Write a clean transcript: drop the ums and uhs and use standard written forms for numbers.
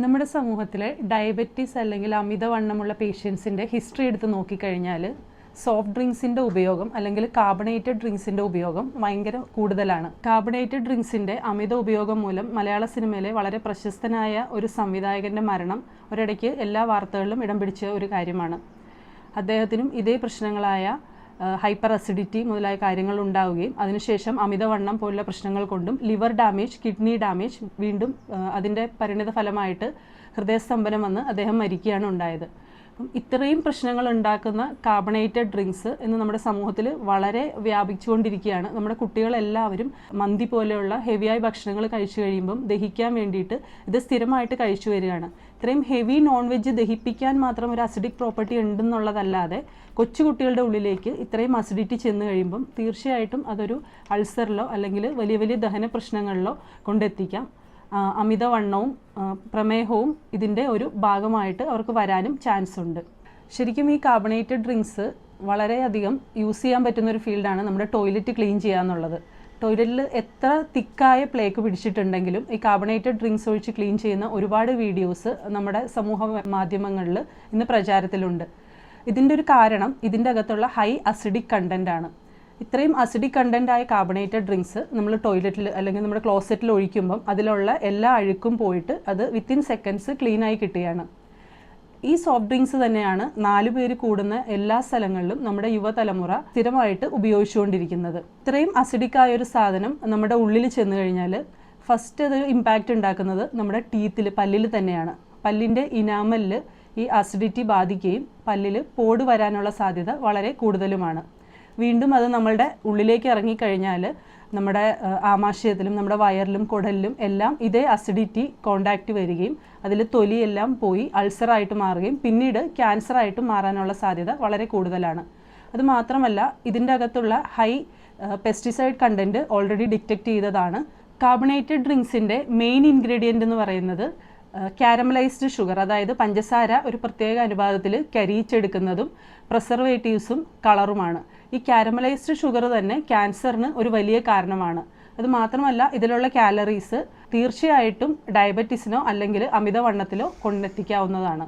നമ്മുടെ സമൂഹത്തിലെ ഡയബറ്റീസ് അല്ലെങ്കിൽ അമിതവണ്ണമുള്ള പേഷ്യൻസിൻ്റെ ഹിസ്റ്ററി എടുത്ത് നോക്കിക്കഴിഞ്ഞാൽ സോഫ്റ്റ് ഡ്രിങ്ക്സിൻ്റെ ഉപയോഗം അല്ലെങ്കിൽ കാർബണേറ്റഡ് ഡ്രിങ്ക്സിൻ്റെ ഉപയോഗം ഭയങ്കര കൂടുതലാണ്. കാർബണേറ്റഡ് ഡ്രിങ്ക്സിൻ്റെ അമിത ഉപയോഗം മൂലം മലയാള സിനിമയിലെ വളരെ പ്രശസ്തനായ ഒരു സംവിധായകൻ്റെ മരണം ഒരിടയ്ക്ക് എല്ലാ വാർത്തകളിലും ഇടം പിടിച്ച ഒരു കാര്യമാണ്. അദ്ദേഹത്തിനും ഇതേ പ്രശ്നങ്ങളായ ഹൈപ്പർ അസിഡിറ്റി മുതലായ കാര്യങ്ങൾ ഉണ്ടാവുകയും അതിനുശേഷം അമിതവണ്ണം പോലുള്ള പ്രശ്നങ്ങൾ കൊണ്ടും ലിവർ ഡാമേജ്, കിഡ്നി ഡാമേജ്, വീണ്ടും അതിൻ്റെ പരിണിത ഫലമായിട്ട് ഹൃദയസ്തംഭനം വന്ന് അദ്ദേഹം മരിക്കുകയാണ് ഉണ്ടായത്. ഇത്രയും പ്രശ്നങ്ങൾ ഉണ്ടാക്കുന്ന കാർബണേറ്റഡ് ഡ്രിങ്ക്സ് ഇന്ന് നമ്മുടെ സമൂഹത്തിൽ വളരെ വ്യാപിച്ചുകൊണ്ടിരിക്കുകയാണ്. നമ്മുടെ കുട്ടികളെല്ലാവരും മന്തി പോലെയുള്ള ഹെവിയായ ഭക്ഷണങ്ങൾ കഴിച്ചു കഴിയുമ്പം ദഹിക്കാൻ വേണ്ടിയിട്ട് ഇത് സ്ഥിരമായിട്ട് കഴിച്ചു വരികയാണ്. ഇത്രയും ഹെവി നോൺ വെജ് ദഹിപ്പിക്കാൻ മാത്രം ഒരു അസിഡിക് പ്രോപ്പർട്ടി ഉണ്ടെന്നുള്ളതല്ലാതെ കൊച്ചു കുട്ടികളുടെ ഉള്ളിലേക്ക് ഇത്രയും അസിഡിറ്റി ചെന്ന് കഴിയുമ്പം തീർച്ചയായിട്ടും അതൊരു അൾസറിലോ അല്ലെങ്കിൽ വലിയ വലിയ ദഹന പ്രശ്നങ്ങളിലോ കൊണ്ടെത്തിക്കാം. അമിതവണ്ണവും പ്രമേഹവും ഇതിൻ്റെ ഒരു ഭാഗമായിട്ട് അവർക്ക് വരാനും ചാൻസ് ഉണ്ട്. ശരിക്കും ഈ കാർബണേറ്റഡ് ഡ്രിങ്ക്സ് വളരെയധികം യൂസ് ചെയ്യാൻ പറ്റുന്നൊരു ഫീൽഡാണ് നമ്മുടെ ടോയ്ലറ്റ് ക്ലീൻ ചെയ്യുക എന്നുള്ളത്. ടോയ്ലറ്റിൽ എത്ര തിക്കായ പ്ലേക്ക് പിടിച്ചിട്ടുണ്ടെങ്കിലും ഈ കാർബണേറ്റഡ് ഡ്രിങ്ക്സ് ഒഴിച്ച് ക്ലീൻ ചെയ്യുന്ന ഒരുപാട് വീഡിയോസ് നമ്മുടെ സമൂഹ മാധ്യമങ്ങളിൽ ഇന്ന് പ്രചാരത്തിലുണ്ട്. ഇതിൻ്റെ ഒരു കാരണം ഇതിൻ്റെ അകത്തുള്ള ഹൈ അസിഡിക് കണ്ടൻ്റ് ആണ്. ഇത്രയും അസിഡിക് കണ്ടൻ്റായ കാർബണേറ്റഡ് ഡ്രിങ്ക്സ് നമ്മൾ ടോയ്ലറ്റിൽ അല്ലെങ്കിൽ നമ്മുടെ ക്ലോസറ്റിൽ ഒഴിക്കുമ്പം അതിലുള്ള എല്ലാ അഴുക്കും പോയിട്ട് അത് വിത്തിൻ സെക്കൻഡ്സ് ക്ലീനായി കിട്ടുകയാണ്. ഈ സോഫ്റ്റ് ഡ്രിങ്ക്സ് തന്നെയാണ് 4 പേര് കൂടുന്ന എല്ലാ സ്ഥലങ്ങളിലും നമ്മുടെ യുവതലമുറ സ്ഥിരമായിട്ട് ഉപയോഗിച്ചുകൊണ്ടിരിക്കുന്നത്. ഇത്രയും അസിഡിക് ആയ ഒരു സാധനം നമ്മുടെ ഉള്ളിൽ ചെന്ന് കഴിഞ്ഞാൽ ഫസ്റ്റ് അത് ഇമ്പാക്റ്റ് ഉണ്ടാക്കുന്നത് നമ്മുടെ ടീത്തിൽ, പല്ലിൽ തന്നെയാണ്. പല്ലിൻ്റെ ഇനാമലിൽ ഈ അസിഡിറ്റി ബാധിക്കുകയും പല്ലിൽ പോട് വരാനുള്ള സാധ്യത വളരെ കൂടുതലുമാണ്. വീണ്ടും അത് നമ്മളുടെ ഉള്ളിലേക്ക് ഇറങ്ങിക്കഴിഞ്ഞാൽ നമ്മുടെ ആമാശയത്തിലും നമ്മുടെ വയറിലും കുടലിലും എല്ലാം ഇതേ അസിഡിറ്റി കോണ്ടാക്റ്റ് വരികയും അതിൽ തൊലിയെല്ലാം പോയി അൾസറായിട്ട് മാറുകയും പിന്നീട് ക്യാൻസറായിട്ട് മാറാനുള്ള സാധ്യത വളരെ കൂടുതലാണ്. അതുമാത്രമല്ല ഇതിൻ്റെ അകത്തുള്ള high pesticide content already detect ചെയ്തതാണ്. കാർബണേറ്റഡ് ഡ്രിങ്ക്സിൻ്റെ മെയിൻ ഇൻഗ്രീഡിയൻ്റ് എന്ന് പറയുന്നത് കാരമലൈസ്ഡ് ഷുഗർ, അതായത് പഞ്ചസാര ഒരു പ്രത്യേക അനുപാതത്തിൽ കരിയിച്ചെടുക്കുന്നതും പ്രിസർവേറ്റീവ്സും കളറുമാണ്. ഈ കാരമലൈസ്ഡ് ഷുഗർ തന്നെ ക്യാൻസറിന് ഒരു വലിയ കാരണമാണ്. അതുമാത്രമല്ല ഇതിലുള്ള കാലറീസ് തീർച്ചയായിട്ടും ഡയബറ്റീസിനോ അല്ലെങ്കിൽ അമിതവണ്ണത്തിലോ കൊണ്ടെത്തിക്കാവുന്നതാണ്.